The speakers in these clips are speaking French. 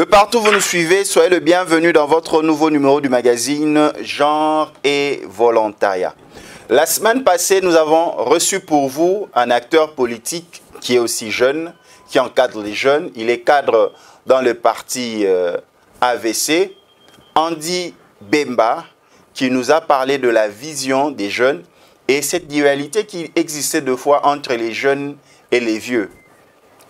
De partout où vous nous suivez, soyez le bienvenu dans votre nouveau numéro du magazine Genre et Volontariat. La semaine passée, nous avons reçu pour vous un acteur politique qui est aussi jeune, qui encadre les jeunes. Il est cadre dans le parti AVC, Andy Bemba, qui nous a parlé de la vision des jeunes et cette dualité qui existait deux fois entre les jeunes et les vieux.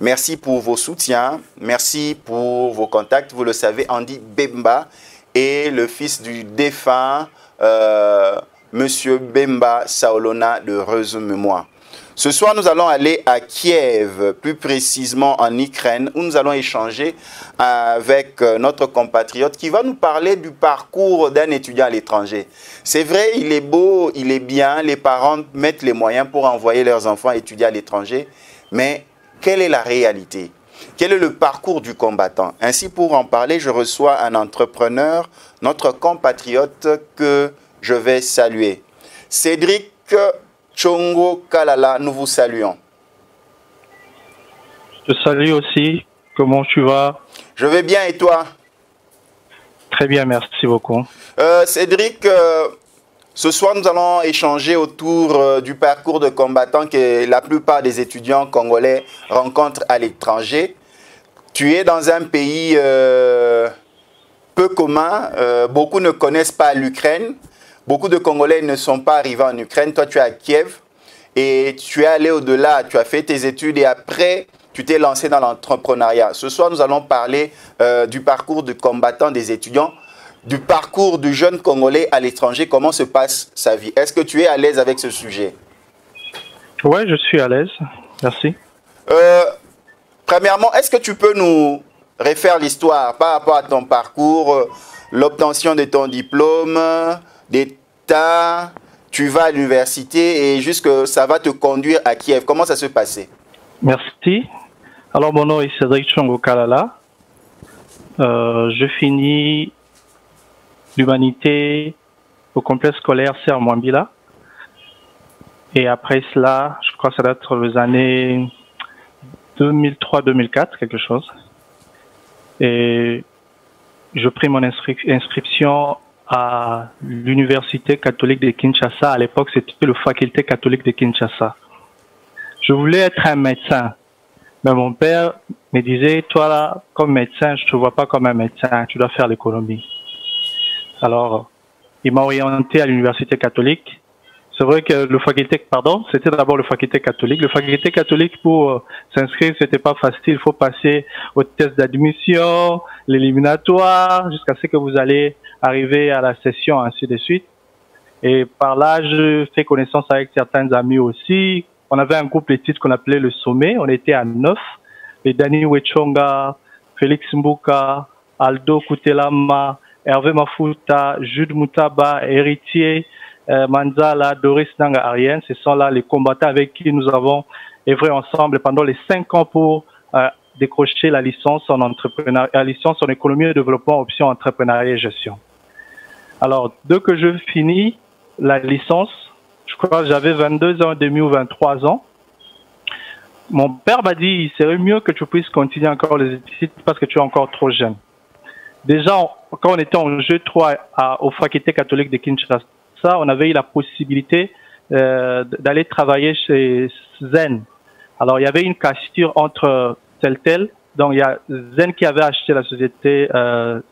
Merci pour vos soutiens, merci pour vos contacts. Vous le savez, Andy Bemba est le fils du défunt Monsieur Bemba Saolona de heureuse mémoire. Ce soir, nous allons aller à Kiev, plus précisément en Ukraine, où nous allons échanger avec notre compatriote qui va nous parler du parcours d'un étudiant à l'étranger. C'est vrai, il est beau, il est bien, les parents mettent les moyens pour envoyer leurs enfants étudier à l'étranger, mais quelle est la réalité? Quel est le parcours du combattant? Ainsi, pour en parler, je reçois un entrepreneur, notre compatriote que je vais saluer. Cédric Tshongo Kalala, nous vous saluons. Je te salue aussi. Comment tu vas? Je vais bien et toi? Très bien, merci beaucoup. Cédric, ce soir, nous allons échanger autour du parcours de combattant que la plupart des étudiants congolais rencontrent à l'étranger. Tu es dans un pays peu commun. Beaucoup ne connaissent pas l'Ukraine. Beaucoup de Congolais ne sont pas arrivés en Ukraine. Toi, tu es à Kiev et tu es allé au-delà. Tu as fait tes études et après, tu t'es lancé dans l'entrepreneuriat. Ce soir, nous allons parler du parcours de combattant des étudiants, du parcours du jeune Congolais à l'étranger, comment se passe sa vie. Est-ce que tu es à l'aise avec ce sujet? Oui, je suis à l'aise. Merci. Premièrement, est-ce que tu peux nous refaire l'histoire par rapport à ton parcours, l'obtention de ton diplôme, d'État, tu vas à l'université et jusque ça va te conduire à Kiev. Comment ça se passait? Merci. Alors, mon nom est Cédric Tshongo Kalala. Je finis l'humanité au complexe scolaire Serre Mwambila. Et après cela, je crois que ça doit être les années 2003-2004, quelque chose. Et je pris mon inscription à l'université catholique de Kinshasa. À l'époque, c'était le faculté catholique de Kinshasa. Je voulais être un médecin. Mais mon père me disait, toi là, comme médecin, je te vois pas comme un médecin, tu dois faire l'économie. Alors, il m'a orienté à l'université catholique. C'est vrai que c'était d'abord le faculté catholique. Le faculté catholique, pour s'inscrire, c'était pas facile. Il faut passer au test d'admission, l'éliminatoire, jusqu'à ce que vous allez arriver à la session, ainsi de suite. Et par là, je fais connaissance avec certains amis aussi. On avait un groupe d'études qu'on appelait le Sommet. On était à 9. Et Dani Wechonga, Félix Mbuka, Aldo Kutelama, Hervé Mafuta, Jude Moutaba, Héritier, Manzala, Doris Nanga Ariane, ce sont là les combattants avec qui nous avons œuvré ensemble pendant les 5 ans pour décrocher la licence en entrepreneuriat, la licence en économie et développement, option entrepreneuriat et gestion. Alors, dès que je finis la licence, je crois que j'avais 22 ans et demi ou 23 ans, mon père m'a dit, il serait mieux que tu puisses continuer encore les études parce que tu es encore trop jeune. Déjà, quand on était en G3 au faculté catholique de Kinshasa, on avait eu la possibilité d'aller travailler chez Zen. Alors, il y avait une cassure entre Teltel. Donc, il y a Zen qui avait acheté la société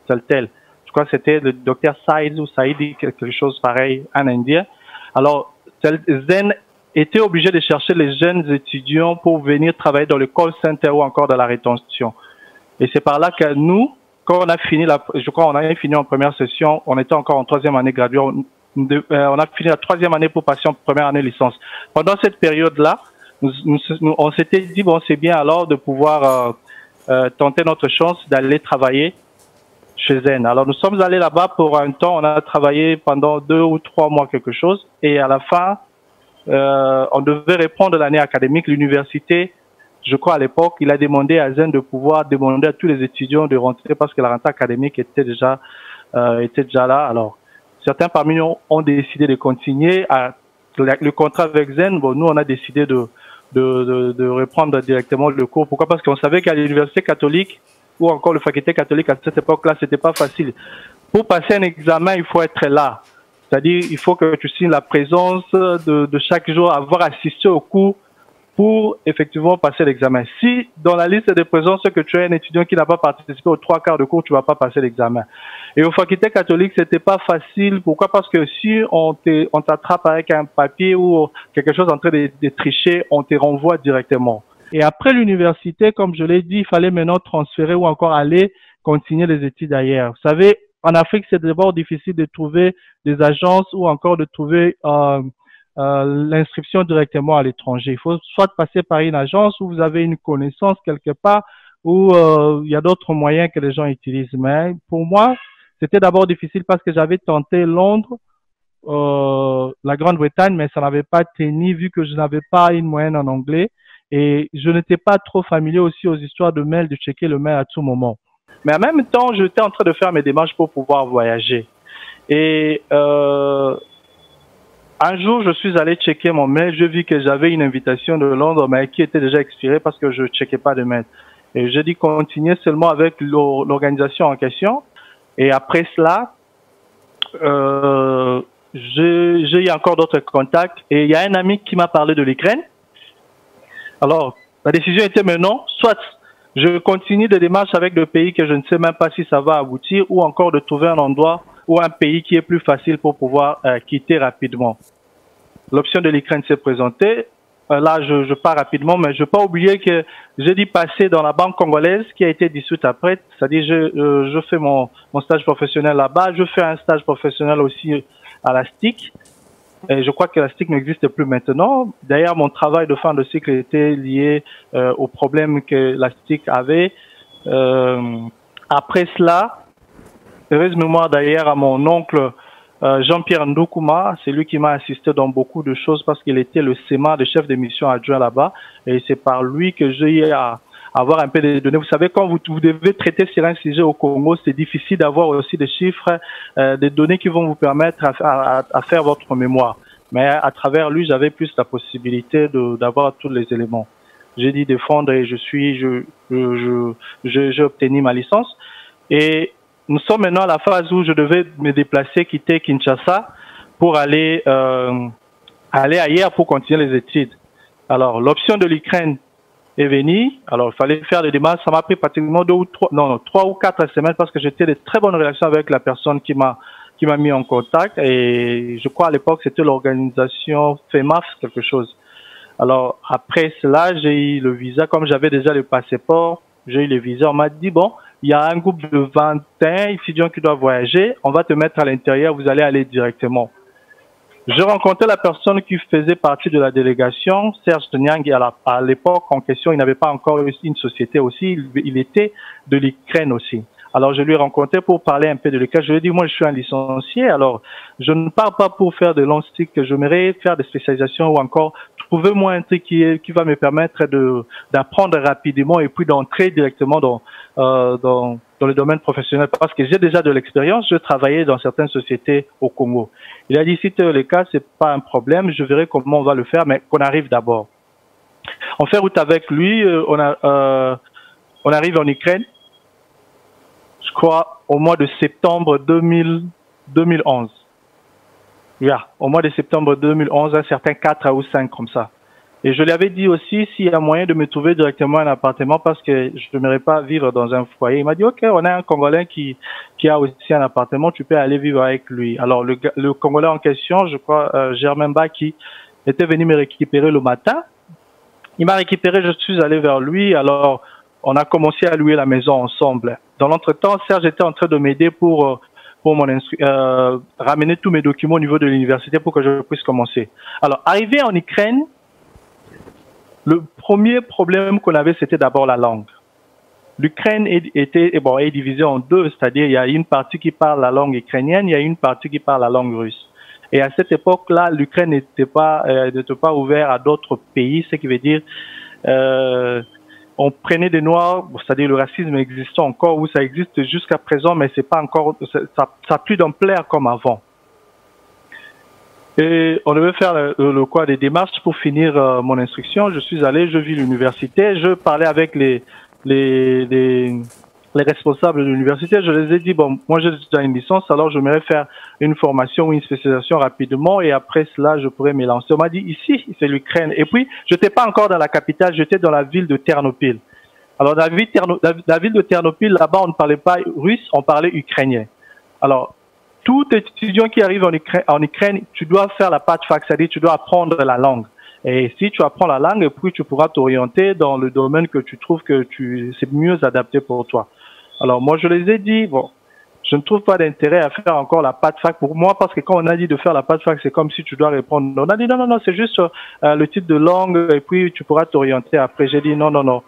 Teltel. Je crois que c'était le docteur Saïd ou Saïdi, quelque chose pareil, un Indien. Alors, Zen était obligé de chercher les jeunes étudiants pour venir travailler dans le call center ou encore dans la rétention. Et c'est par là que nous, quand on a fini je crois qu'on avait fini en première session, on était encore en troisième année graduée, on a fini la troisième année pour passer en première année licence. Pendant cette période-là, on s'était dit, bon, c'est bien alors de pouvoir tenter notre chance d'aller travailler chez Zen. Alors, nous sommes allés là-bas pour un temps, on a travaillé pendant 2 ou 3 mois quelque chose, et à la fin, on devait reprendre l'année académique. L'université, je crois à l'époque, il a demandé à Zen de pouvoir demander à tous les étudiants de rentrer parce que la rentrée académique était déjà là. Alors, certains parmi nous ont décidé de continuer le contrat avec Zen. Bon, nous, on a décidé de reprendre directement le cours. Pourquoi? Parce qu'on savait qu'à l'université catholique, ou encore le faculté catholique à cette époque-là, c'était pas facile. Pour passer un examen, il faut être là. C'est-à-dire, il faut que tu signes la présence de chaque jour, avoir assisté au cours pour effectivement passer l'examen. Si dans la liste de présence que tu es un étudiant qui n'a pas participé aux 3 quarts de cours, tu vas pas passer l'examen. Et au faculté catholique, c'était pas facile. Pourquoi? Parce que si on t'attrape avec un papier ou quelque chose en train de tricher, on te renvoie directement. Et après l'université, comme je l'ai dit, il fallait maintenant transférer ou encore aller continuer les études ailleurs. Vous savez, en Afrique, c'est d'abord difficile de trouver des agences ou encore de trouver l'inscription directement à l'étranger. Il faut soit passer par une agence où vous avez une connaissance quelque part ou il y a d'autres moyens que les gens utilisent. Mais pour moi, c'était d'abord difficile parce que j'avais tenté Londres, la Grande-Bretagne, mais ça n'avait pas tenu vu que je n'avais pas une moyenne en anglais et je n'étais pas trop familier aussi aux histoires de mail, de checker le mail à tout moment. Mais en même temps, j'étais en train de faire mes démarches pour pouvoir voyager. Et un jour, je suis allé checker mon mail. Je vis que j'avais une invitation de Londres, mais qui était déjà expirée parce que je ne checkais pas de mail. Et j'ai dit continuer seulement avec l'organisation en question. Et après cela, j'ai eu encore d'autres contacts. Et il y a un ami qui m'a parlé de l'Ukraine. Alors, la décision était maintenant, soit je continue des démarches avec des pays que je ne sais même pas si ça va aboutir, ou encore de trouver un endroit ou un pays qui est plus facile pour pouvoir quitter rapidement. L'option de l'Ukraine s'est présentée. Là, je pars rapidement, mais je ne veux pas oublier que j'ai dû passer dans la banque congolaise qui a été dissoute après. C'est-à-dire, je fais mon stage professionnel là-bas. Je fais un stage professionnel aussi à la STIC. Et je crois que la STIC n'existe plus maintenant. D'ailleurs, mon travail de fin de cycle était lié aux problèmes que la STIC avait. Après cela, heureuse mémoire d'ailleurs à mon oncle Jean-Pierre Ndoukouma, c'est lui qui m'a assisté dans beaucoup de choses parce qu'il était le SEMA, le chef de mission adjoint là-bas. Et c'est par lui que j'ai eu à avoir un peu de données. Vous savez, quand vous devez traiter sur un sujet au Congo, c'est difficile d'avoir aussi des chiffres, des données qui vont vous permettre à faire votre mémoire. Mais à travers lui, j'avais plus la possibilité d'avoir tous les éléments. J'ai dit défendre et j'ai obtenu ma licence. Et nous sommes maintenant à la phase où je devais me déplacer, quitter Kinshasa pour aller ailleurs pour continuer les études. Alors, l'option de l'Ukraine est venue. Alors, il fallait faire des démarches. Ça m'a pris pratiquement 3 ou 4 semaines parce que j'étais de très bonnes relations avec la personne qui m'a mis en contact. Et je crois à l'époque, c'était l'organisation FEMAF, quelque chose. Alors, après cela, j'ai eu le visa. Comme j'avais déjà le passeport, j'ai eu le visa. On m'a dit, bon, il y a un groupe de 21 étudiants qui doivent voyager. On va te mettre à l'intérieur. Vous allez aller directement. Je rencontrais la personne qui faisait partie de la délégation, Serge Nyang, et à l'époque en question, il n'avait pas encore une société aussi, il était de l'Ukraine aussi. Alors je lui ai rencontré pour parler un peu de l'Ukraine. Je lui ai dit, moi je suis un licencié, alors je ne pars pas pour faire de longs cycles, j'aimerais faire des spécialisations ou encore trouver-moi un truc qui va me permettre d'apprendre rapidement et puis d'entrer directement dans le domaine professionnel parce que j'ai déjà de l'expérience, je travaillais dans certaines sociétés au Congo. Il a dit, si c'est le cas, c'est pas un problème, je verrai comment on va le faire, mais qu'on arrive d'abord. On fait route avec lui, on arrive en Ukraine, je crois, au mois de septembre 2011. Yeah, au mois de septembre 2011, un certain 4 ou 5 comme ça. Et je lui avais dit aussi s'il y a moyen de me trouver directement un appartement parce que je n'aimerais pas vivre dans un foyer. Il m'a dit, OK, on a un Congolais qui a aussi un appartement, tu peux aller vivre avec lui. Alors, le Congolais en question, je crois, Germain Baki, était venu me récupérer le matin. Il m'a récupéré, je suis allé vers lui. Alors, on a commencé à louer la maison ensemble. Dans l'entretemps, Serge était en train de m'aider pour ramener tous mes documents au niveau de l'université pour que je puisse commencer. Alors, arrivé en Ukraine, le premier problème qu'on avait, c'était d'abord la langue. L'Ukraine est divisée en deux, c'est-à-dire il y a une partie qui parle la langue ukrainienne, il y a une partie qui parle la langue russe. Et à cette époque-là, l'Ukraine n'était pas ouverte à d'autres pays, ce qui veut dire on prenait des Noirs, c'est-à-dire le racisme existe encore, ou ça existe jusqu'à présent, mais c'est pas encore, ça n'a plus d'ampleur comme avant. Et on devait faire des démarches pour finir mon instruction. Je suis allé, je vis l'université, je parlais avec les les responsables de l'université, je les ai dit, bon, moi j'ai déjà une licence, alors je j'aimerais faire une formation ou une spécialisation rapidement et après cela, je pourrais me lancer. On m'a dit, ici, c'est l'Ukraine. Et puis, je n'étais pas encore dans la capitale, j'étais dans la ville de Ternopil. Alors, dans la ville de Ternopil, là-bas, on ne parlait pas russe, on parlait ukrainien. Alors, tout étudiant qui arrive en Ukraine, tu dois faire la patchfac, c'est-à-dire tu dois apprendre la langue. Et si tu apprends la langue, puis tu pourras t'orienter dans le domaine que tu trouves que c'est mieux adapté pour toi. Alors moi je les ai dit, bon, je ne trouve pas d'intérêt à faire encore la patchfac pour moi parce que quand on a dit de faire la patchfac, c'est comme si tu dois répondre. On a dit non, c'est juste le type de langue et puis tu pourras t'orienter après. J'ai dit non.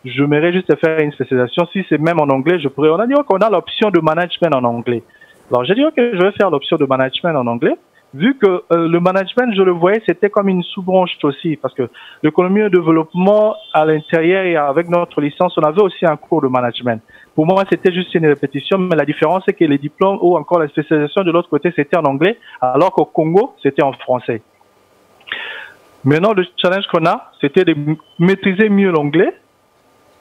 Je m'aimerais juste faire une spécialisation. Si c'est même en anglais, je pourrais. On a dit qu'on a l'option de management en anglais. Alors j'ai dit ok, je vais faire l'option de management en anglais. Vu que le management, je le voyais, c'était comme une sous-branche aussi, parce que l'économie et le développement à l'intérieur et avec notre licence, on avait aussi un cours de management. Pour moi, c'était juste une répétition, mais la différence, c'est que les diplômes ou encore la spécialisation de l'autre côté, c'était en anglais, alors qu'au Congo, c'était en français. Maintenant, le challenge qu'on a, c'était de maîtriser mieux l'anglais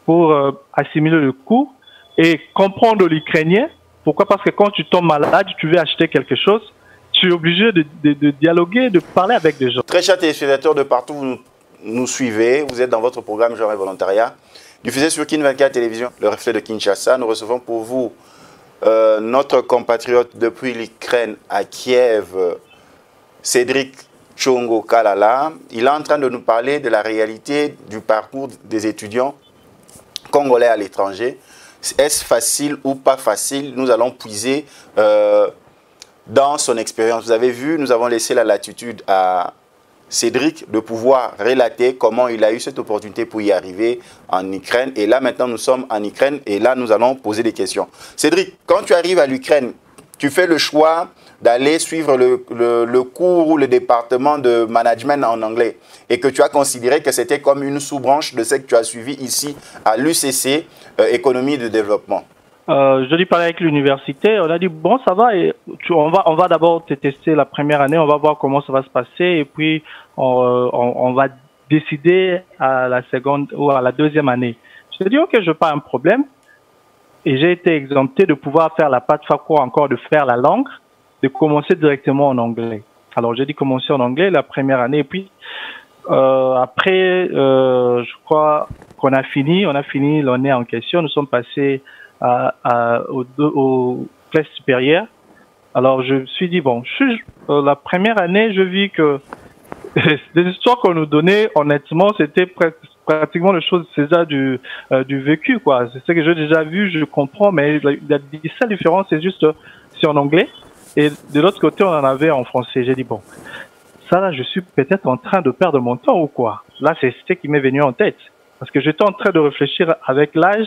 pour assimiler le cours et comprendre l'ukrainien. Pourquoi? Parce que quand tu tombes malade, tu veux acheter quelque chose, tu es obligé de dialoguer, de parler avec des gens. Très chers téléspectateurs de partout, vous nous suivez, vous êtes dans votre programme Genre et Volontariat, diffusé sur Kin 24 Télévision, le reflet de Kinshasa. Nous recevons pour vous notre compatriote depuis l'Ukraine à Kiev, Cédric Tshongo Kalala. Il est en train de nous parler de la réalité du parcours des étudiants congolais à l'étranger. Est-ce facile ou pas facile? Nous allons puiser dans son expérience. Vous avez vu, nous avons laissé la latitude à Cédric de pouvoir relater comment il a eu cette opportunité pour y arriver en Ukraine. Et là, maintenant, nous sommes en Ukraine et là, nous allons poser des questions. Cédric, quand tu arrives à l'Ukraine, tu fais le choix d'aller suivre le cours ou le département de management en anglais et que tu as considéré que c'était comme une sous-branche de ce que tu as suivi ici à l'UCC, économie de développement. Je lui parlais avec l'université, on a dit bon ça va, et on va d'abord te tester la première année, on va voir comment ça va se passer et puis on va décider à la seconde ou à la deuxième année. Je lui ai dit ok, je n'ai pas un problème et j'ai été exempté de pouvoir faire la patchfac ou encore de faire la langue, de commencer directement en anglais. Alors j'ai dit commencer en anglais la première année et puis après je crois qu'on a fini l'année en question, nous sommes passés aux classes supérieures. Alors je me suis dit bon, la première année je vis que les histoires qu'on nous donnait honnêtement c'était pratiquement les choses c'est ça du vécu quoi. C'est ce que j'ai déjà vu, je comprends, mais la seule différence c'est juste c'est en anglais et de l'autre côté on en avait en français. J'ai dit bon, ça là je suis peut-être en train de perdre mon temps ou quoi. Là c'est ce qui m'est venu en tête parce que j'étais en train de réfléchir avec l'âge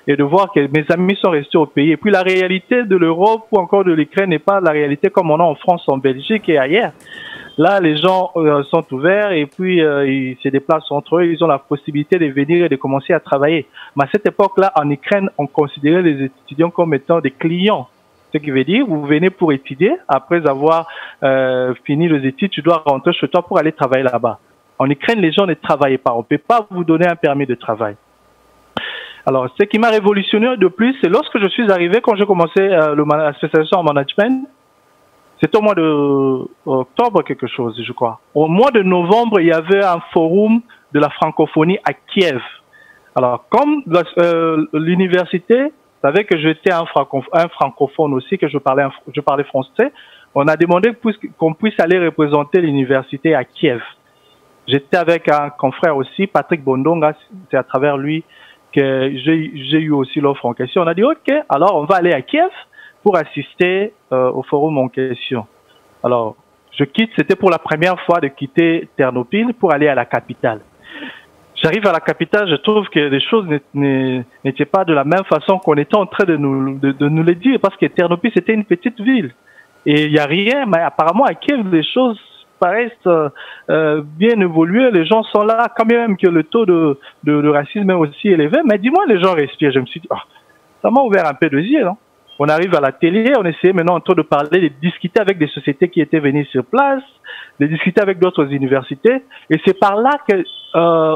et de voir que mes amis sont restés au pays. Et puis la réalité de l'Europe ou encore de l'Ukraine n'est pas la réalité comme on a en France, en Belgique et ailleurs. Là, les gens sont ouverts et puis ils se déplacent entre eux, ils ont la possibilité de venir et de commencer à travailler. Mais à cette époque-là, en Ukraine, on considérait les étudiants comme étant des clients. Ce qui veut dire, vous venez pour étudier, après avoir fini les études, tu dois rentrer chez toi pour aller travailler là-bas. En Ukraine, les gens ne travaillent pas. On ne peut pas vous donner un permis de travail. Alors, ce qui m'a révolutionné de plus, c'est lorsque je suis arrivé, quand j'ai commencé la spécialisation en management, c'était au mois d'octobre quelque chose, je crois. Au mois de novembre, il y avait un forum de la francophonie à Kiev. Alors, comme l'université savait que j'étais un francophone aussi, que je parlais français, on a demandé qu'on puisse aller représenter l'université à Kiev. J'étais avec un confrère aussi, Patrick Bondonga, c'est à travers lui que j'ai eu aussi l'offre en question. On a dit, OK, alors on va aller à Kiev pour assister au forum en question. Alors, c'était pour la première fois de quitter Ternopil pour aller à la capitale. J'arrive à la capitale, je trouve que les choses n'étaient pas de la même façon qu'on était en train de nous les dire, parce que Ternopil, c'était une petite ville. Et il n'y a rien, mais apparemment à Kiev, les choses paraissent bien évoluées, les gens sont là, quand même que le taux de racisme est aussi élevé, mais dis-moi, les gens respirent. Je me suis dit, ça m'a ouvert un peu les yeux, non? On arrive à la télé, on essayait maintenant en train de parler, de discuter avec des sociétés qui étaient venues sur place, de discuter avec d'autres universités, et c'est par là que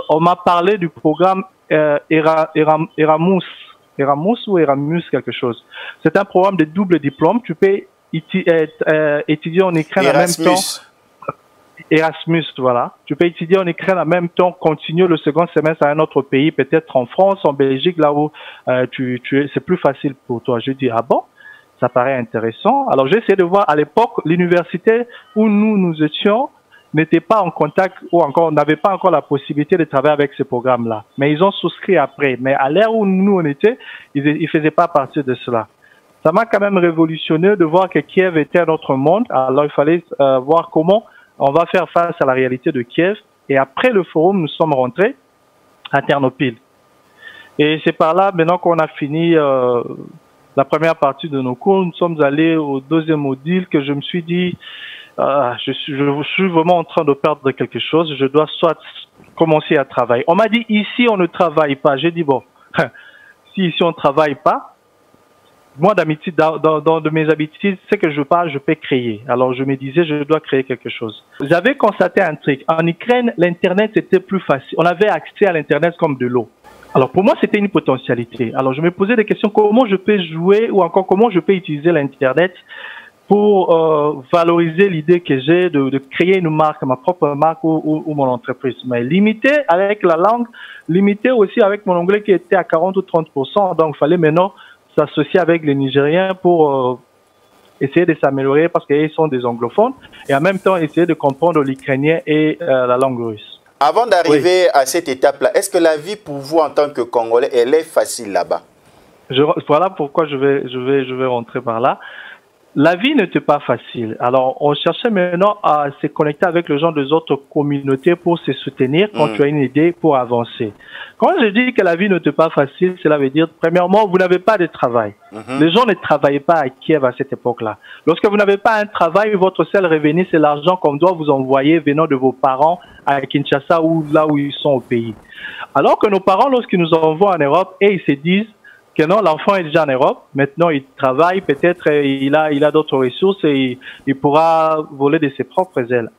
on m'a parlé du programme Erasmus Erasmus ou Erasmus quelque chose. C'est un programme de double diplôme. Tu peux étudier en Ukraine en même temps. Erasmus, voilà. Tu peux étudier en Ukraine en même temps, continuer le second semestre à un autre pays, peut-être en France, en Belgique, là où c'est plus facile pour toi. Je dis, ah bon, ça paraît intéressant. Alors j'ai essayé de voir à l'époque, l'université où nous étions n'était pas en contact ou encore n'avait pas encore la possibilité de travailler avec ce programme-là. Mais ils ont souscrit après. Mais à l'ère où nous on était, ils faisaient pas partie de cela. Ça m'a quand même révolutionné de voir que Kiev était un autre monde. Alors il fallait voir comment on va faire face à la réalité de Kiev. Et après le forum, nous sommes rentrés à Ternopil. Et c'est par là, maintenant qu'on a fini la première partie de nos cours, nous sommes allés au deuxième module que je me suis dit, je suis vraiment en train de perdre quelque chose. Je dois soit commencer à travailler. On m'a dit, ici, on ne travaille pas. J'ai dit, bon, si ici, on ne travaille pas, moi, d'habitude, dans de mes habitudes, c'est que je parle, je peux créer. Alors, je me disais, je dois créer quelque chose. J'avais constaté un truc. En Ukraine, l'Internet, c'était plus facile. On avait accès à l'Internet comme de l'eau. Alors, pour moi, c'était une potentialité. Alors, je me posais des questions. Comment je peux jouer ou encore comment je peux utiliser l'Internet pour valoriser l'idée que j'ai de créer une marque, ma propre marque ou mon entreprise. Mais limité avec la langue, limité aussi avec mon anglais qui était à 40 ou 30%. Donc, il fallait maintenant s'associer avec les Nigériens pour essayer de s'améliorer parce qu'ils sont des anglophones et en même temps essayer de comprendre l'ukrainien et la langue russe. Avant d'arriver à cette étape-là, est-ce que la vie pour vous en tant que Congolais, elle est facile là-bas? Voilà pourquoi je vais rentrer par là. La vie n'était pas facile. Alors, on cherchait maintenant à se connecter avec les gens des autres communautés pour se soutenir quand tu as une idée pour avancer. Quand je dis que la vie n'était pas facile, cela veut dire, premièrement, vous n'avez pas de travail. Les gens ne travaillaient pas à Kiev à cette époque-là. Lorsque vous n'avez pas un travail, votre seul revenu, c'est l'argent qu'on doit vous envoyer venant de vos parents à Kinshasa ou là où ils sont au pays. Alors que nos parents, lorsqu'ils nous envoient en Europe, et ils se disent, que non, l'enfant est déjà en Europe, maintenant il travaille, peut-être il a d'autres ressources et il pourra voler de ses propres ailes.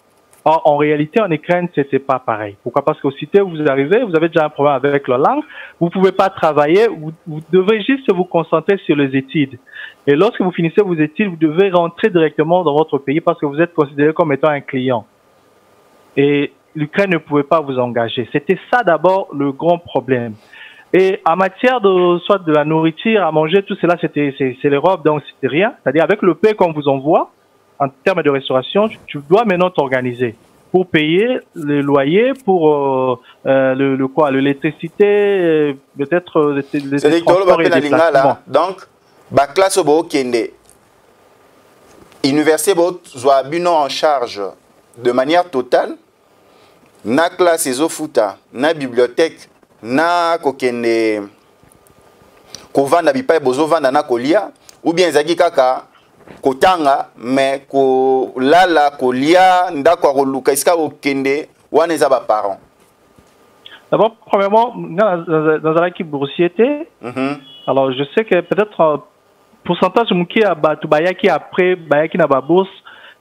Or, en réalité, en Ukraine, c'était pas pareil. Pourquoi? Parce qu'aussitôt vous arrivez, vous avez déjà un problème avec la langue, vous pouvez pas travailler, vous devez juste vous concentrer sur les études. Et lorsque vous finissez vos études, vous devez rentrer directement dans votre pays parce que vous êtes considéré comme étant un client. Et l'Ukraine ne pouvait pas vous engager. C'était ça d'abord le grand problème. Et en matière de soit de la nourriture, à manger, tout cela, c'est l'Europe, donc c'était rien. C'est-à-dire avec le paie qu'on vous envoie, en termes de restauration, tu dois maintenant t'organiser pour payer le loyer, pour l'électricité, peut-être les transports et les déplacements. Donc, la classe au Kende, l'université soit en charge de manière totale, na classe ezofuta, na bibliothèque, na kokende kovanda bipai bozovanda na kolia ou bien ezaki kaka kotanga mais ko lala kolia ndako akoluka isika okende wana eza ba parents. D'abord, premièrement, dans la équipe boursier, alors je sais que peut-être pourcentage muki a batu bayaki après bayaki na ba bourse.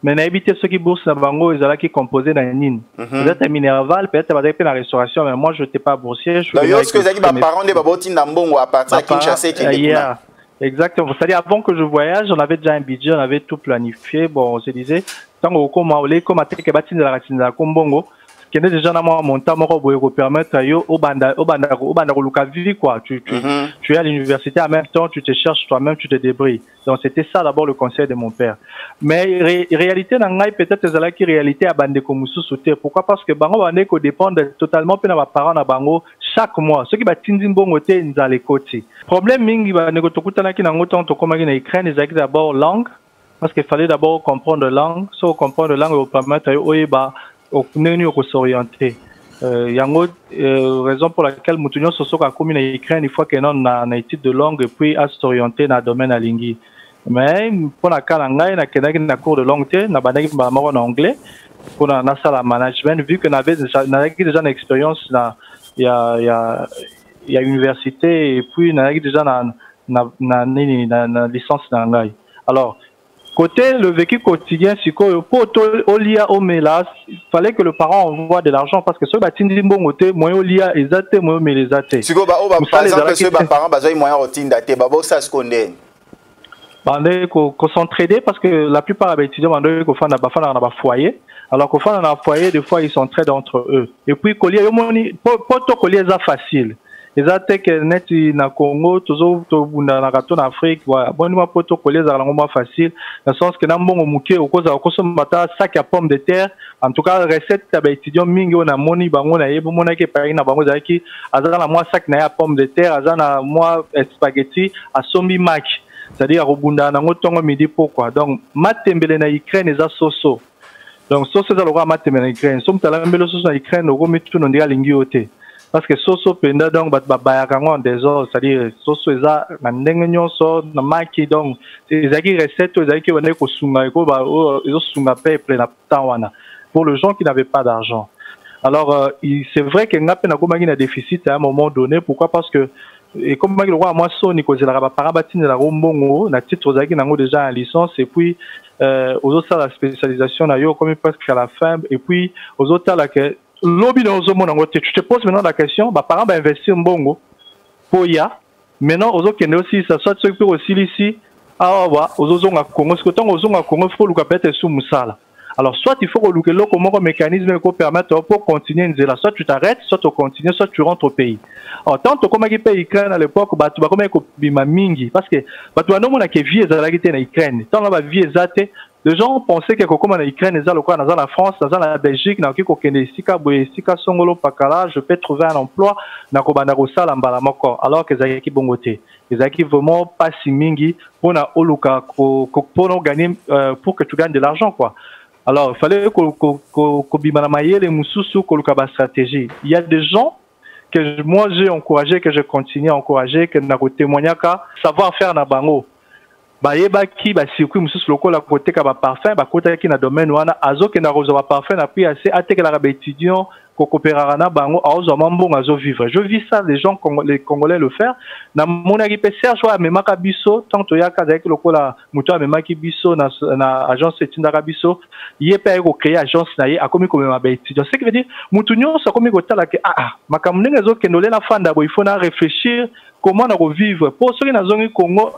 Mais n'a évité ceux qui bourse na bango ils allaient qui composer dans une peut-être Minerval, peut-être va être la restauration, mais moi je n'étais pas boursier. D'ailleurs ce que vous avez parents de baboti ndambongo à partir de Kinshasa qui est exactement. C'est-à-dire avant que je voyage, on avait déjà un budget, on avait tout planifié. Bon, on se disait tant au comme à tek batin de la racine de la Kombongo. Qui est déjà dans mon montant, pour permettre au banda luka vivi quoi. Tu es à l'université en même temps, tu te cherches toi-même, tu te débrouilles. Donc c'était ça d'abord le conseil de mon père. Mais réalité nangai peut-être c'est qui réalité à bande comme sauter. Pourquoi? Parce que bango bande ko dépend totalement pe na ba parents na bango chaque mois. Ce qui va tindi mbongo te nzale koti. Problème mingi ba nego tokutana ki nango to koma ki na Ukraine ezaki d'abord langue parce qu'il fallait d'abord comprendre la langue. So comprendre la langue au permettre oyeba au s'orienter. Raison pour laquelle Moutounion Sosok a commis en Ukraine, il faut que nous avons étude de langue et puis à s'orienter dans le domaine à l'ingui. Mais pour la calanga, il y a cours de langue, il y a en anglais, pour la management, vu que nous avons déjà une expérience, il y a université et puis nous avons déjà une licence d'anglais. Alors, Côté le vécu quotidien, pour Olia Omela, il fallait que le parent envoie de l'argent parce que ce batindi bon côté, moi Olia ezate, moi mais les athées. Par exemple, ce parent besoin moyen routine te babo ça se connaît. Bandé qu'on s'entraider parce que la plupart des étudiants bandé qu'on fait dans un foyer. Alors qu'on fait dans un foyer, des fois ils s'entraident entre eux. Et puis collier, pour tout collier ça facile. Les attaques net na Congo, toujours na raton en Afrique, voilà. Bon moi pour tout collier ça moins facile. Dans le sens que dans bon mouké au cause mata sac à pommes de terre. En tout cas recette des étudiants mingi on a moni bango na yebo mona ke paris na bango zaki azana na moi sac na pommes de terre, azana moi spaghetti, a sombi mac. C'est-à-dire robunda na ngotongo midi pourquoi. Donc matembele na Ukraine eza soso. Donc soso za lokwa matembele na Ukraine. Somme tala mbelo soso na Ukraine ogo mitu no ndia lingi ote. Parce que soso penda donc bat bayaka ngo désordre, c'est-à-dire soso eza na ndenge nyonso na maki donc ezaki recette ezaki wana ko sunga ko ba ezo sunga peuple na tawana pour les gens qui n'avaient pas d'argent. Alors c'est vrai que ngape na komaki na déficit à un moment donné, pourquoi? Parce que et comme le roi moi soni ko zela ba parabatine la rombongo na titre ozaki nango déjà en licence et puis aux autres la spécialisation na yo comme presque à la fin et puis aux autres là que lobby dans zo monango tu te poses maintenant la question ba parents ba investir mbongo pour ya maintenant aux autres qui aussi ça soit ceux qui aussi ici ah wa aux autres nga Congo ce que tant aux autres nga Congo faut le capete sous musala. Alors soit il faut que le comment un mécanisme qui permet pour continuer une zéla, soit tu t'arrêtes, soit tu continues, soit tu rentres au pays. Alors tant que comme qui pays Ukraine à l'époque, bah tu vas comme bima mingi parce que bah tu as non mon qui vie za la en Ukraine. Tant là vie zate, les gens pensaient que comme en Ukraine za lokwa dans la France, dans la Belgique, na ki ko kende sika boye sika songolo pakala, je peux trouver un emploi na ko bana ko sala mbala moko alors que za ki bongote. Les acquis vraiment pas si mingi pour na oluka pour gagner pour que tu gagnes de l'argent quoi. Alors, il fallait que stratégie. Il y a des gens que moi j'ai encouragé, que je continue à encourager, que nous témoignons qu'à savoir faire na bango. Bayeba ki ba circuit mususu lokola côté ka ba parfum ba côté ki na domaine wana azo ke na rozo ba parfum na puis assez ateke la étudiant ko coopérera na bango azo mambongo azo vivre. Je vis ça les gens les Congolais le faire na mona ki pe Serge wa mema ka biso tant to ya ka avec lokola muto mema ki biso na agence etinda ka biso yé pe ko créer agence na ye akomi ko mema ba étudiant. Ce qui veut dire mutu nyonso akomi ko tala ke makamune ezo kendole na fanda bo il faut na réfléchir comment na revivre pour ceux qui na zongi Congo.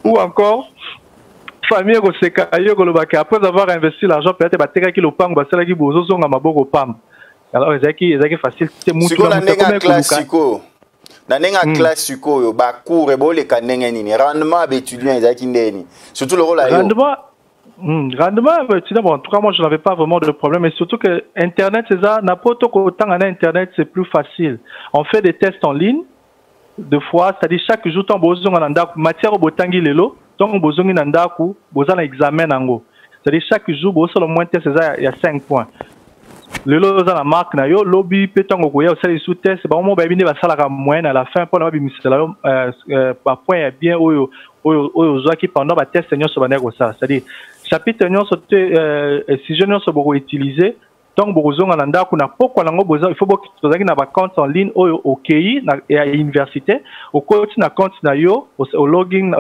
Ou encore famille après avoir investi l'argent peut-être alors c'est facile surtout le rôle rendement, en tout cas, moi, je n'avais pas vraiment de problème. Mais surtout que Internet, c'est ça. N'importe autant en Internet, c'est plus facile. On fait des tests en ligne, deux fois. C'est-à-dire, chaque jour, on a besoin de matière au botangi lelo. Donc, on a besoin d'un examen. C'est-à-dire, chaque jour, on a moins de tests, il y a 5 points. Le lot dans la marque na yo lobby pétant au goya aussi les sous-tests c'est vraiment bien va ça la moyenne à la fin pour la bimisela par point bien oyo qui pendant ba test seigneur so banego ça c'est-à-dire chapitre seigneur so si je ne so beaucoup utiliser donc bozonga na ndako na pourquoi nango boza il faut beaucoup tozaki na ba compte en ligne au KI na à université au compte na compte na yo au login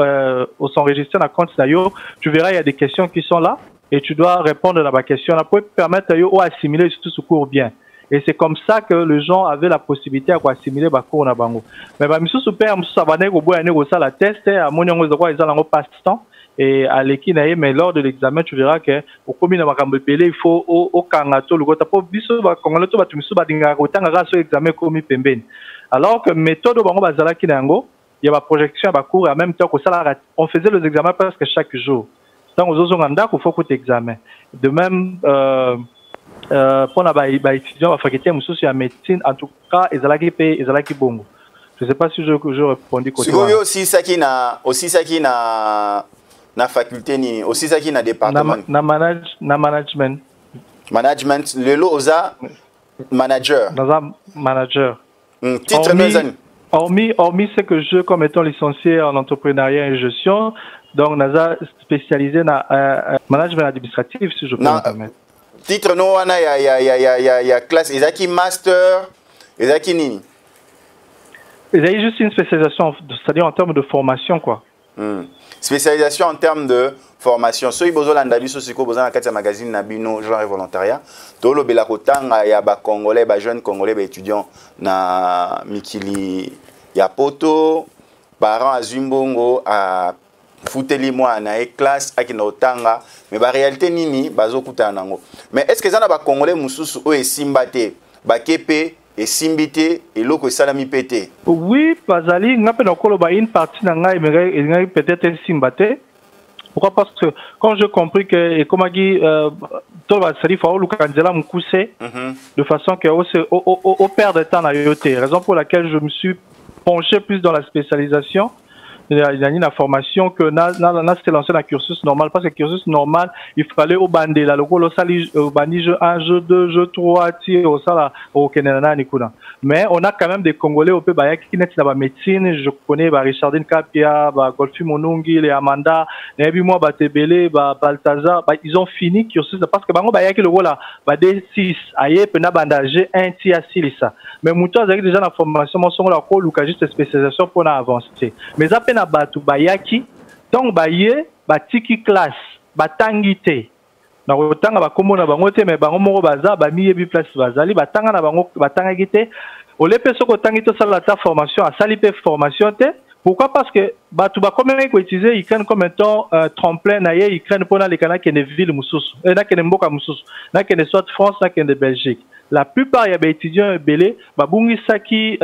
au s'enregistrer na compte na yo tu verras il y a des questions qui sont là et tu dois répondre à ma question. Ça peut permettre d'assimiler tout ce cours bien. Et c'est comme ça que les gens avaient la possibilité d'assimiler le cours. Mais monsieur super, ça va au bout de la test, à mon niveau ils ont passe-temps et à l'équipe mais lors de l'examen tu verras que au combien de il faut au kangato le gota pour biso ba kongolato ba tumiso ba dinga kotanga so examen comme pembeni. Alors que méthode bango bazala kinango, il y a la projection à cours en même temps que ça on faisait les examens presque chaque jour. Donc, aux autres mandats, il faut que tu examines. De même, pour les étudiants à faculté, à médecine, en tout cas, ils ont bongo. Je ne sais pas si je répondis côté. Aussi, ça qui na faculté, ni aussi ça qui na département. Na management. Management, le lot osa manager. Manager. Titre hormis ce que je, comme étant licencié en entrepreneuriat et gestion, donc NASA spécialisé dans management administratif, si je peux me permettre. Titre non, il y a classe, il y a qui master, il y a qui nini. Il y a juste une spécialisation, c'est-à-dire en termes de formation, quoi. Spécialisation en termes de formation. Si vous avez un magazine Nabino, genre et volontariat, tout le Belakotanga, il y a des Congolais, des jeunes Congolais, des étudiants, na Mikili, il y a Poto, parents à Zumbongo, à Fouteli moi, na classe, à Kinotanga, mais la réalité nini, bazo kutanango. Mais est-ce que ça n'a pas Congolais moussous ou est simbate, bakepe, et simbité et loko salami pété? Oui, Bazali, n'a pas une partie d'angai, mais peut-être simbate. Pourquoi? Parce que quand j'ai compris que, et comme a dit, tout va se dire, de façon que au perd de temps à yoté. Raison pour laquelle je me suis penché plus dans la spécialisation. Il y a une formation que c'était lancé dans le cursus normal, parce que le cursus normal, il fallait au bandé, là, le sali, au bandit, jeu 1, jeu 2, jeu 3, tir, au sala, au Kenana, Nikuna. Mais on a quand même des Congolais au pays, qui n'est pas la médecine, je connais, Richardine Kapia, Golfi Monungi, les Amanda, les moi, Tebele, Balthazar, ils ont fini le cursus, parce que, qui le rôle là, D6, aïe, pena bandagé, 1 tia, 6, ça. Mais Moutou a déjà la formation, mon son, là, juste spécialisation pour avancer. Mais ça, na batu bayaki donc baye batiki classe batangite na rotanga bakomona bango te mais bango moko baza ba miyebi place bazali batanga na bango batangaki te olepe soko tangite sala ta formation a sali pe formation te. Pourquoi? Parce que batu ba comme ko utiliser Ukraine comme étant tremplin na ye Ukraine pona les kana kene ville mususu na kene mboka mususu na kene soit France na kene Belgique. La plupart, il y a des étudiants belés, babungi saki,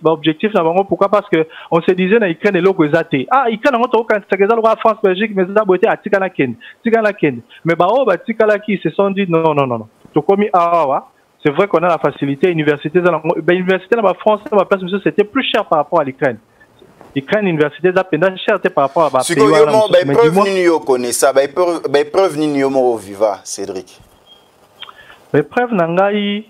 objectif na bango. Pourquoi? Parce que on se disait na Ukraine et l'autre zate. Ah, Ukraine on entend quand c'est que ça le France Belgique, mais ça boité à Tikala Ken. Mais Tikala qui se sont dit non. Tout comme c'est vrai qu'on a la facilité université dans l'université dans la France, dans la place c'était plus cher par rapport à l'Ukraine. L'Ukraine université da penda cher par rapport à la pays. Preuve ni yo connaît ça, preuve ni yo mo viva Cédric. L'épreuve Nangaï,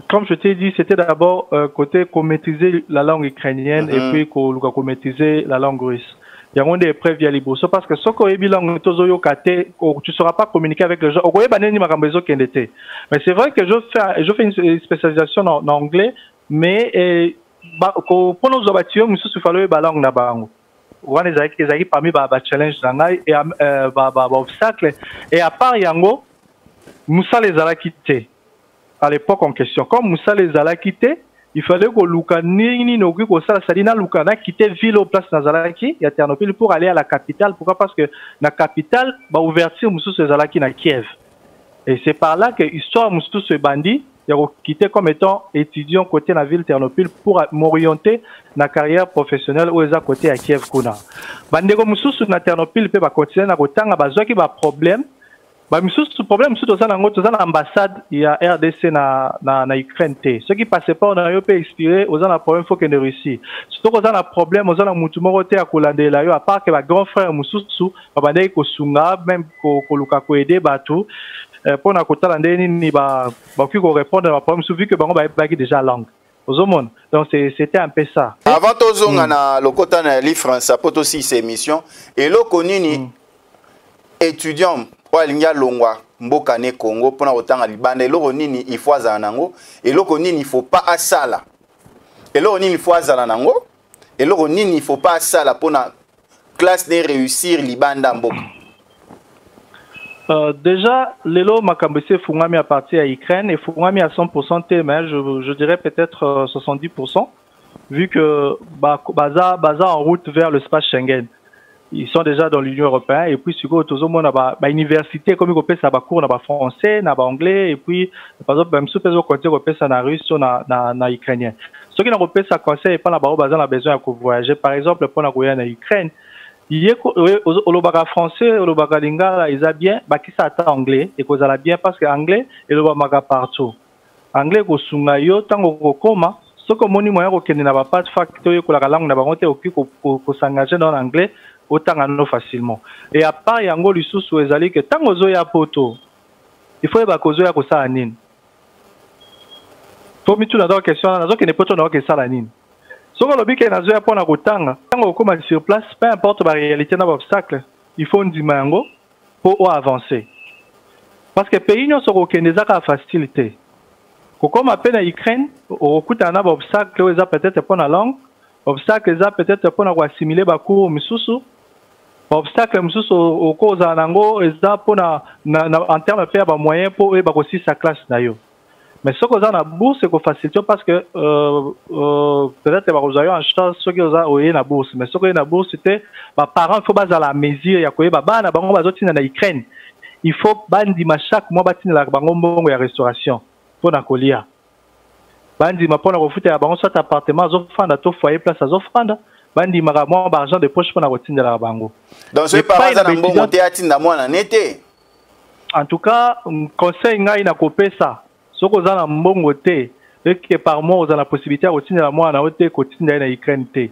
comme je t'ai dit, c'était d'abord côté qu'on maîtriser la langue ukrainienne et puis qu'on maîtriser la langue russe. Il y a des épreuves via les bourses parce que ce qu'on est bilingue, tu ne sauras pas communiquer avec les gens. Mais c'est vrai que je fais une spécialisation en anglais, mais pour nos observations, il faut falloir la langue na bango. On a des parmi les challenges et obstacles. Et à part Yango, Moussa les a quittés à l'époque en question. Comme Moussa les a quittés, il fallait que Luka ni n'oublie que ça, Salina Luka n'a quitté ville au place Nazaraki, il y a Ternopil pour aller à la capitale. Pourquoi? Parce que la capitale va ouvrir Moussa les a quittés à Kiev. Et c'est par là que l'histoire Moussa ce bandit, il a quitté comme étant étudiant côté de la ville Ternopil pour m'orienter dans la carrière professionnelle où ils à côté à Kiev Kuna. Bandego Moussa na Ternopil peut continuer à côté à besoin qui va problème. Le problème, c'est que l'ambassade il y a RDC na Ukraine. Ce qui ne passait pas, on a pu expirer, on a un problème, il faut qu'il y ait réussi. Surtout qu'on a un problème, on a un moutumoroté à Kolande, à part que le grand frère Moussoussou, même qu'on aider Batou, pour na kota landeni ba qui répondre à problème, vu que bango ba déjà langue. Donc c'était un peu ça. Avant tozonga na lokota na li France, pour aussi ces émissions et lokonini étudiant Walinga longwa mboka ne Congo pona otanga libanda eloko nini il faut azala nango eloko nini il faut pas asala eloko nini il faut azala nango eloko nini il faut pas asala pona classe ne réussir libanda mboka. Déjà lelo makambese fungami à partir à Ukraine et fungami à 100% mais je dirais peut-être 70% vu que baza en route vers l'espace Schengen. Ils sont déjà dans l'Union européenne et puis sur tout le monde a université comme ils ça cours na français na anglais et puis par exemple même sous peso côté européen ça na russe na ukrainien ceux qui na européen ça conseille pas na besoin de voyager par exemple pour na en Ukraine il y a au baga français au baga lingala ils a bien qui ça attend anglais et cause la bien parce que anglais et le baga partout anglais ko sunga yo tango ko koma ce que moni moyen ko kende na ba pas facteur ko la langue na bango te ko s'engager dans l'anglais autant facilement. Et à part yango lisusu ezali que tango zo ya poto il faut ba kozo ya ko sa nini. To mitu na do question na zo ke ne poto na ko sa nini. Soko lobi ke na zo ya pona kotanga tango ko ma sur place peu importe la réalité na obstacle, il faut ndima yango pour avancer. Parce que pays nyo soko ke nezaka facilité. Comme appelle en Ukraine, au coup d'un obstacle, ils ont peut-être pas la langue, obstacle, ils ont peut-être pas assimiler beaucoup misusu, obstacle misusu au cause en ango, ils ont pas en termes de faire moyen pour eux aussi sa classe d'ailleurs. Mais ce qu'on a la bourse, c'est qu'on facilite parce que peut-être que vous avez en charge ce que vous avez la bourse, mais ce que la bourse c'était, les parents il faut baser à la mesure, il y a quoi, bah na bango bazoti na Ukraine, il faut bandi ma chaque mois bâtir la bango mbongo ya restauration. Pour la colia. Bandi ma pour la refouter à bango soit appartement zofanda to foyer place à zofanda. Bandi ma moi argent de poche pour la routine de la bango. Donc ce parents ça n'ambo monter à tinda moi en été. En tout cas, conseil ngai na kopé ça. Ce que za na mbongo te et que par mois vous avez la possibilité à routine de la moi na ote quotidien na Ukraine te.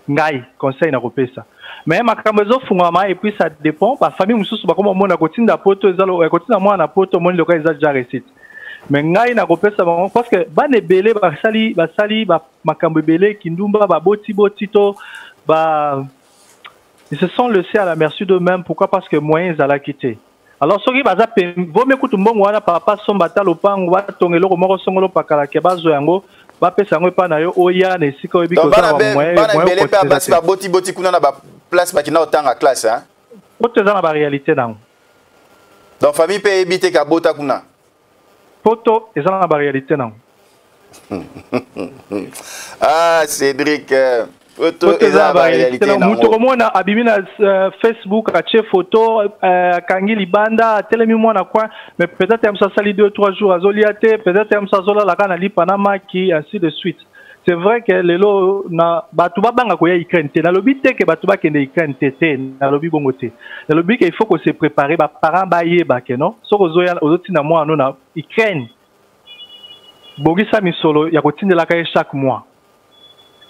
Ngai conseil na kopé ça. Mais ma kamezo fungama et puis ça dépend par famille mususu ba comme moi na quotidien da poto ezalo quotidien moi na poto mon local za déjà récite. Mais ngai na kopesa bango parce que bane belé basali makambo belé kindumba ba boti to ba ils se sont laissés à la merci d'eux-mêmes. Pourquoi? Parce que moyens à la quitter. Alors ceux qui baza vaut mieux que mbongo wana papa sombata lopango wa tongelo ko moko songolo pakala ke bazo yango ba pesa ngo pa na yo oya na sika obi ko za moyen bana belé pa basi ba boti kuna na ba place ba kina otanga classe hein. Ote za na ba réalité nango. Donc famille peut éviter ka bota kuna. Poto et ça dans la réalité non. Ah Cédric, poto et ça dans la réalité non. Muto mo na abimi na Facebook a che photo kangi libanda telemi mo na quoi mais peut-être même ça sali 2-3 jours azoliate peut-être même ça zola la kana li panama qui ainsi de suite. C'est vrai que lelo na batu babanga ko ya Ukraine te na lobi te ke batu ba kende Ukraine te na lobi bongo te na lobi que il faut que se préparer ba parents ba yeba ke non so ko zoya ozoti na moi no na Ukraine bogisa misolo ya kotindela ka chaque mois.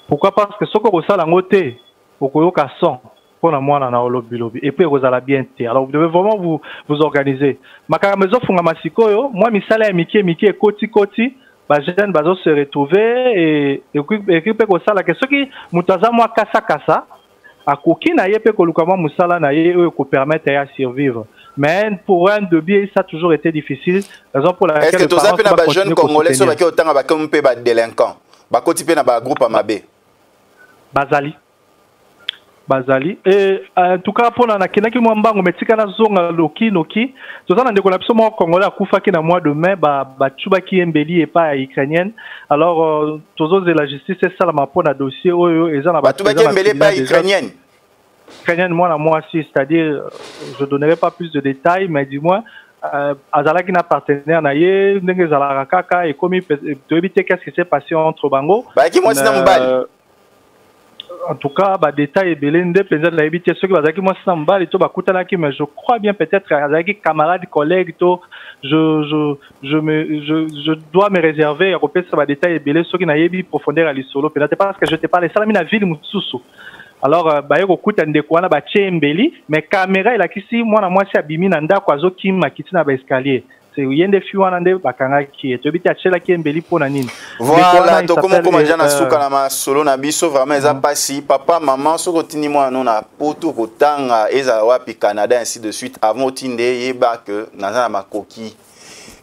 Pourquoi? Parce que soko ko sala ngote okoyoka son pour na moi na lobi et puis vous allez bien te. Alors vous devez vraiment vous organiser makamazo funga masikoyo moi misala ya miki koti ba jeunes bazo se retrouver et équipe ko sala que ce qui mutaza moi kasa akoki na yepe ko lukama musala na ye ko permettre à survivre. Mais pour un début ça a toujours été difficile, raison pour laquelle est-ce que tous appels na ba jeunes congolais so ba ki otanga ba kompe ba délinquants ba koti pe na ba groupe amabe Bazali et en tout cas pour na kenaki mo mbango metika na zonga loki to ça na ndeko na biso mo congolais akufa ki na mois de mai ba chuba ki embeli et pas ukrainienne. Alors tozo de la justice c'est ça la pour na dossier oyo eza na ba chuba ki embeli pas ukrainienne moi na moi si c'est-à-dire je donnerai pas plus de détails mais dis-moi azala qui na partenaire na ye ndenge zala kaka et comme to éviter qu'est-ce qui s'est passé entre bango ba ki moi sina mbali. En tout cas, détail et belende peut-être la éviter ceux qui vont moi samba et tout bakutana qui mais je crois bien peut-être avec camarades collègues tout je dois me réserver à repérer ça détail et belende ceux qui n'a yebi profondeur à l'isolo peut-être parce que je te parle ça la ville mususu. Alors bayeko kuta ndeko wana ba chembeli mais caméra ila kisi mwana mwasi abimi na ndako azoki makiti na ba escalier. C'est yende fiwana nde bakanga ki etobiti achela ki embeli pona nini. Voilà, to comment jana suka na masolo na biso vraiment eza pasi papa maman soko tini mwana na poto kotanga eza wapi Canada ainsi de suite avant tinde yeba que naza na makoki.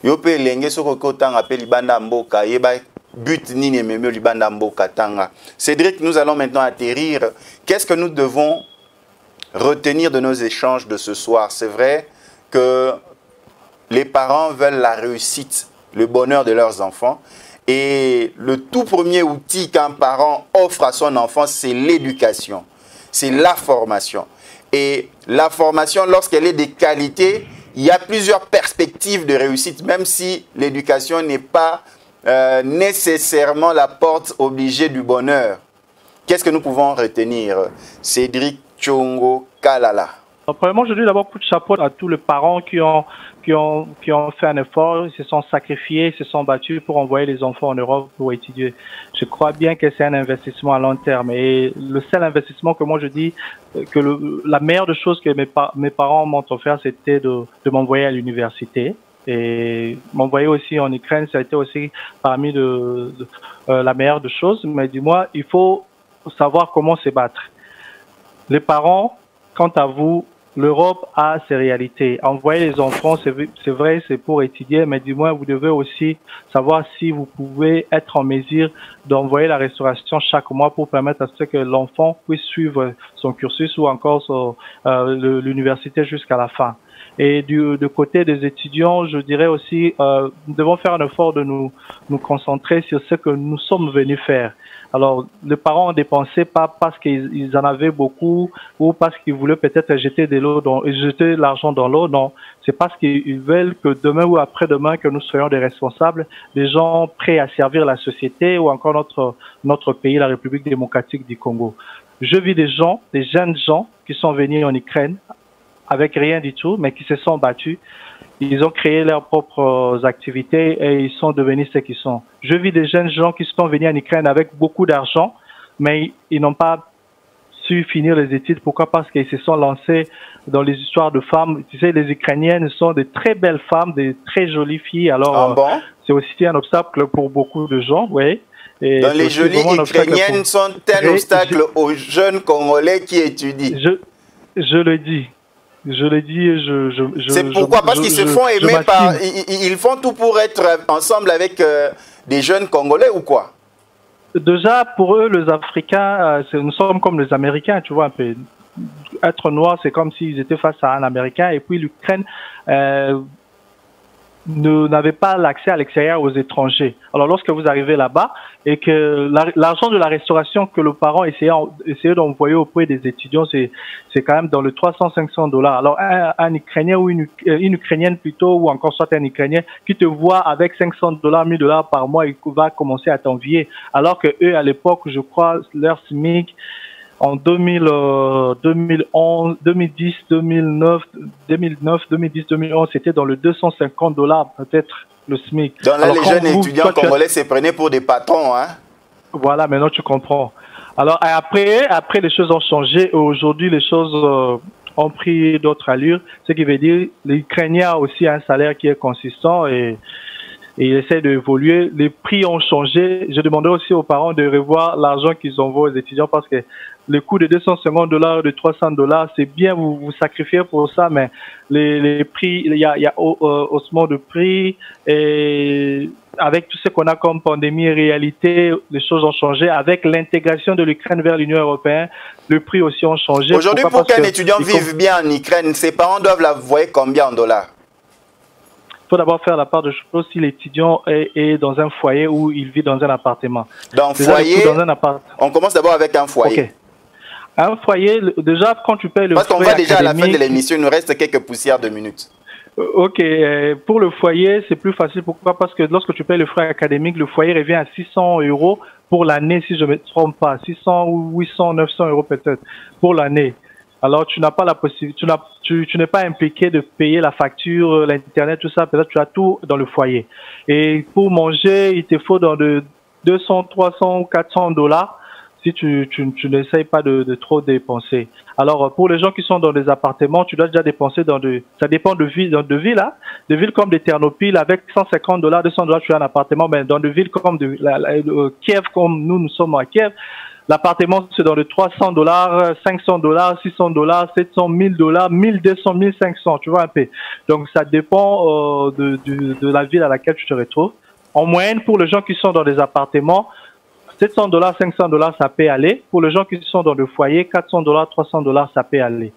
Yo pe lenge soko kotanga pe libanda mboka yeba but nini memeo libanda mboka tanga. Cédric, nous allons maintenant atterrir. Qu'est-ce que nous devons retenir de nos échanges de ce soir? C'est vrai que les parents veulent la réussite, le bonheur de leurs enfants. Et le tout premier outil qu'un parent offre à son enfant, c'est l'éducation. C'est la formation. Et la formation, lorsqu'elle est de qualité, il y a plusieurs perspectives de réussite, même si l'éducation n'est pas nécessairement la porte obligée du bonheur. Qu'est-ce que nous pouvons retenir? Cédric Tchongo Kalala. Premièrement, je dis d'abord coup de chapeau à tous les parents qui ont fait un effort, ils se sont sacrifiés, ils se sont battus pour envoyer les enfants en Europe pour étudier. Je crois bien que c'est un investissement à long terme. Et le seul investissement que moi je dis, que la meilleure des choses que mes parents m'ont offert, c'était de m'envoyer à l'université. Et m'envoyer aussi en Ukraine, ça a été aussi parmi la meilleure des choses. Mais du moins, il faut savoir comment se battre. Les parents, quant à vous, l'Europe a ses réalités. Envoyer les enfants, c'est vrai, c'est pour étudier, mais du moins, vous devez aussi savoir si vous pouvez être en mesure d'envoyer la restauration chaque mois pour permettre à ce que l'enfant puisse suivre son cursus ou encore l'université jusqu'à la fin. Et du côté des étudiants, je dirais aussi, nous devons faire un effort de nous concentrer sur ce que nous sommes venus faire. Alors, les parents ont dépensé pas parce qu'ils en avaient beaucoup ou parce qu'ils voulaient peut-être jeter l'argent dans l'eau, non. C'est parce qu'ils veulent que demain ou après-demain que nous soyons des responsables, des gens prêts à servir la société ou encore notre pays, la République démocratique du Congo. Je vis des jeunes gens qui sont venus en Ukraine avec rien du tout, mais qui se sont battus. Ils ont créé leurs propres activités et ils sont devenus ce qu'ils sont. Je vis des jeunes gens qui sont venus en Ukraine avec beaucoup d'argent, mais ils n'ont pas su finir les études. Pourquoi? Parce qu'ils se sont lancés dans les histoires de femmes. Tu sais, les Ukrainiennes sont de très belles femmes, de très jolies filles. Alors, c'est aussi un obstacle pour beaucoup de gens, oui. Et donc les jolies Ukrainiennes sont un obstacle aux jeunes Congolais qui étudient. Je le dis. Je le dis, c'est pourquoi? Parce qu'ils se font aimer par... Ils font tout pour être ensemble avec des jeunes Congolais ou quoi? Déjà, pour eux, les Africains, nous sommes comme les Américains, tu vois, un peu. Être noir, c'est comme s'ils étaient face à un Américain. Et puis l'Ukraine n'avait pas l'accès à l'extérieur aux étrangers. Alors lorsque vous arrivez là-bas et que l'argent de la restauration que le parent essayait d'envoyer auprès des étudiants, c'est quand même dans le 300-500 $. Alors un Ukrainien ou une Ukrainienne plutôt, ou encore soit un Ukrainien qui te voit avec 500 $, 1000 $ par mois, il va commencer à t'envier. Alors que eux, à l'époque, je crois, leur SMIC, en 2011, 2010, 2009, 2010, 2011, c'était dans le 250 $ peut-être le SMIC. Donc là, les jeunes étudiants congolais se prenaient pour des patrons, hein? Voilà, maintenant tu comprends. Alors après, les choses ont changé. Aujourd'hui, les choses ont pris d'autres allures. Ce qui veut dire l'Ukrainien a aussi un salaire qui est consistant et il essaie d'évoluer. Les prix ont changé. Je demandais aussi aux parents de revoir l'argent qu'ils envoient aux étudiants parce que le coût de 250 $, de 300 $, c'est bien, vous sacrifiez pour ça, mais les prix, il y a haussement de prix et avec tout ce qu'on a comme pandémie et réalité, les choses ont changé. Avec l'intégration de l'Ukraine vers l'Union européenne, le prix aussi ont changé. Aujourd'hui, pour qu'un étudiant vive bien en Ukraine, ses parents doivent l'envoyer combien en dollars? Il faut d'abord faire la part de choses si l'étudiant est dans un foyer ou il vit dans un appartement. Dans un foyer, on commence d'abord avec un foyer. Okay. Un foyer, déjà, quand tu payes le parce qu'on va déjà à la fin de l'émission, il nous reste quelques poussières de minutes. Ok, pour le foyer, c'est plus facile. Pourquoi? Parce que lorsque tu payes le frais académique, le foyer revient à 600 € pour l'année, si je ne me trompe pas. 600 ou 800, 900 € peut-être pour l'année. Alors, tu n'as pas la possibilité, tu n'es pas impliqué de payer la facture, l'internet, tout ça. Peut-être tu as tout dans le foyer. Et pour manger, il te faut dans de 200, 300 ou 400 $. Si tu n'essayes pas de trop dépenser. Alors, pour les gens qui sont dans des appartements, tu dois déjà dépenser ça dépend de villes, hein. Des villes comme des Ternopil, avec 150 $, 200 $, tu as un appartement, mais dans des villes comme Kiev, comme nous sommes à Kiev, l'appartement, c'est dans de 300 $, 500 $, 600 $, 700, 1000 $, 1200, 1500, tu vois un peu. Donc, ça dépend de la ville à laquelle tu te retrouves. En moyenne, pour les gens qui sont dans des appartements, 700 $, 500 $, ça peut aller. Pour les gens qui sont dans le foyer, 400 $, 300 $, ça peut aller.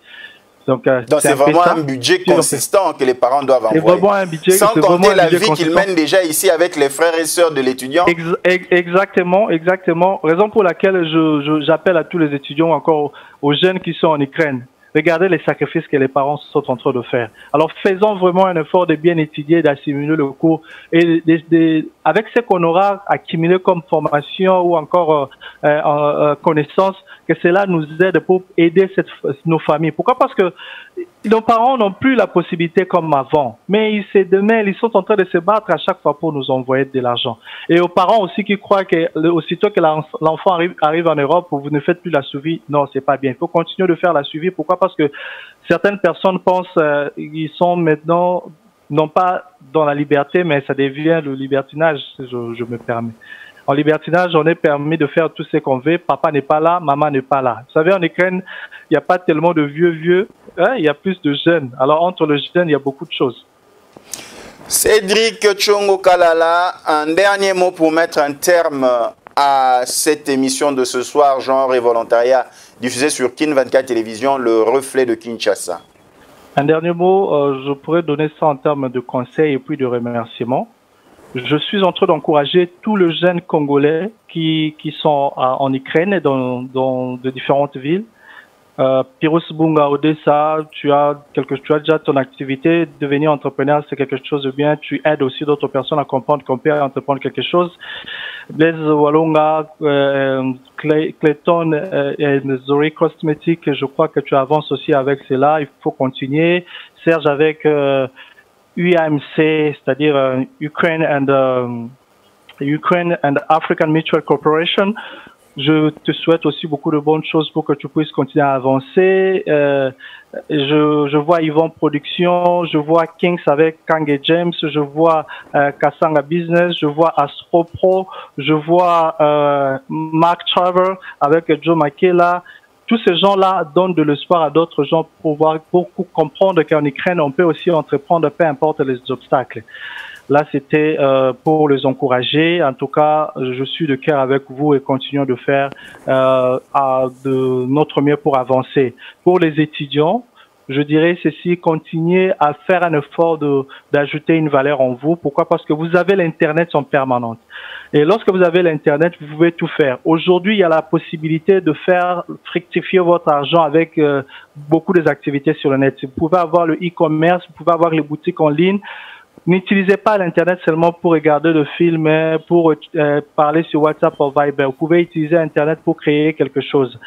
Donc c'est vraiment un budget consistant que les parents doivent envoyer. C'est vraiment un budget. Sans compter la vie qu'ils mènent déjà ici avec les frères et sœurs de l'étudiant. Exactement. Raison pour laquelle j'appelle à tous les étudiants, encore aux jeunes qui sont en Ukraine. Regardez les sacrifices que les parents sont en train de faire. Alors, faisons vraiment un effort de bien étudier, d'assimiler le cours et avec ce qu'on aura accumulé comme formation ou encore connaissances, que cela nous aide pour aider nos familles. Pourquoi? Parce que nos parents n'ont plus la possibilité comme avant, mais ils sont en train de se battre à chaque fois pour nous envoyer de l'argent. Et aux parents aussi qui croient que aussitôt que l'enfant arrive en Europe, vous ne faites plus la suivi. Non, c'est pas bien. Il faut continuer de faire la suivi. Pourquoi? Parce que certaines personnes pensent ils sont maintenant non pas dans la liberté, mais ça devient le libertinage, si je me permets. En libertinage, on est permis de faire tout ce qu'on veut. Papa n'est pas là, maman n'est pas là. Vous savez, en Ukraine, il n'y a pas tellement de vieux, hein, il y a plus de jeunes. Alors, entre les jeunes, il y a beaucoup de choses. Cédric Tshongo Kalala, un dernier mot pour mettre un terme à cette émission de ce soir, Genre et Volontariat, diffusée sur Kin 24 Télévision, le reflet de Kinshasa. Un dernier mot, je pourrais donner ça en termes de conseils et puis de remerciements. Je suis en train d'encourager tous les jeunes Congolais qui sont en Ukraine et dans de différentes villes. Pirus Bunga, Odessa, tu as déjà ton activité. Devenir entrepreneur, c'est quelque chose de bien. Tu aides aussi d'autres personnes à comprendre qu'on peut entreprendre quelque chose. Blaise Walonga, Clayton et Zori Cosmetics, je crois que tu avances aussi avec cela. Il faut continuer. Serge avec UAMC, c'est-à-dire Ukraine and African Mutual Corporation. Je te souhaite aussi beaucoup de bonnes choses pour que tu puisses continuer à avancer. Je vois Yvon Production, je vois Kings avec Kang et James, je vois Kassanga Business, je vois Astro Pro, je vois Mark Traver avec Joe Makela. Tous ces gens-là donnent de l'espoir à d'autres gens pour comprendre qu'en Ukraine, on peut aussi entreprendre, peu importe les obstacles. Là, c'était pour les encourager. En tout cas, je suis de cœur avec vous et continuons de faire de notre mieux pour avancer. Pour les étudiants, je dirais ceci, continuez à faire un effort d'ajouter une valeur en vous. Pourquoi? Parce que vous avez l'Internet en permanence. Et lorsque vous avez l'Internet, vous pouvez tout faire. Aujourd'hui, il y a la possibilité de faire fructifier votre argent avec beaucoup des activités sur le net. Vous pouvez avoir le e-commerce, vous pouvez avoir les boutiques en ligne. N'utilisez pas l'Internet seulement pour regarder le film, pour parler sur WhatsApp ou Viber. Vous pouvez utiliser Internet pour créer quelque chose.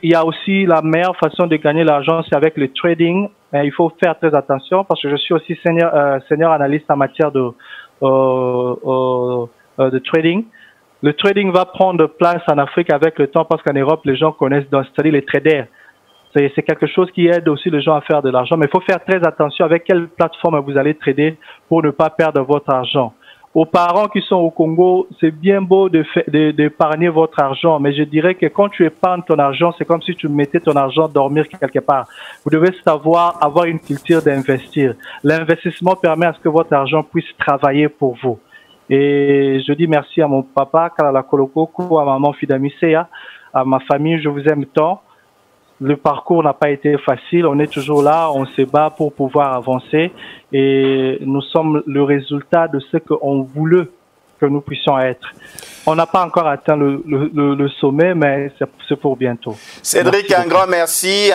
Il y a aussi la meilleure façon de gagner l'argent, c'est avec le trading. Il faut faire très attention parce que je suis aussi senior analyste en matière de trading. Le trading va prendre place en Afrique avec le temps parce qu'en Europe, les gens connaissent, c'est-à-dire les traders. C'est quelque chose qui aide aussi les gens à faire de l'argent, mais il faut faire très attention avec quelle plateforme vous allez trader pour ne pas perdre votre argent. Aux parents qui sont au Congo, c'est bien beau d'épargner votre argent, mais je dirais que quand tu épargnes ton argent, c'est comme si tu mettais ton argent dormir quelque part. Vous devez savoir avoir une culture d'investir. L'investissement permet à ce que votre argent puisse travailler pour vous. Et je dis merci à mon papa, Kalala Kolokoko, à maman Fidamisea, à ma famille, je vous aime tant. Le parcours n'a pas été facile, on est toujours là, on se bat pour pouvoir avancer et nous sommes le résultat de ce qu'on voulait que nous puissions être. On n'a pas encore atteint le sommet, mais c'est pour bientôt. Cédric, un grand merci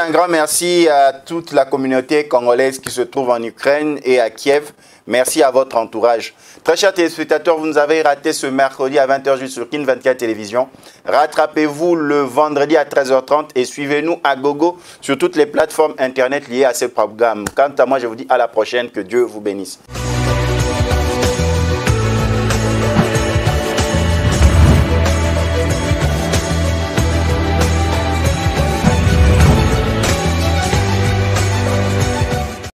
à toute la communauté congolaise qui se trouve en Ukraine et à Kiev. Merci à votre entourage. Très chers téléspectateurs, vous nous avez raté ce mercredi à 20h juste sur Kin 24 Télévision. Rattrapez-vous le vendredi à 13h30 et suivez-nous à gogo sur toutes les plateformes internet liées à ce programme. Quant à moi, je vous dis à la prochaine. Que Dieu vous bénisse.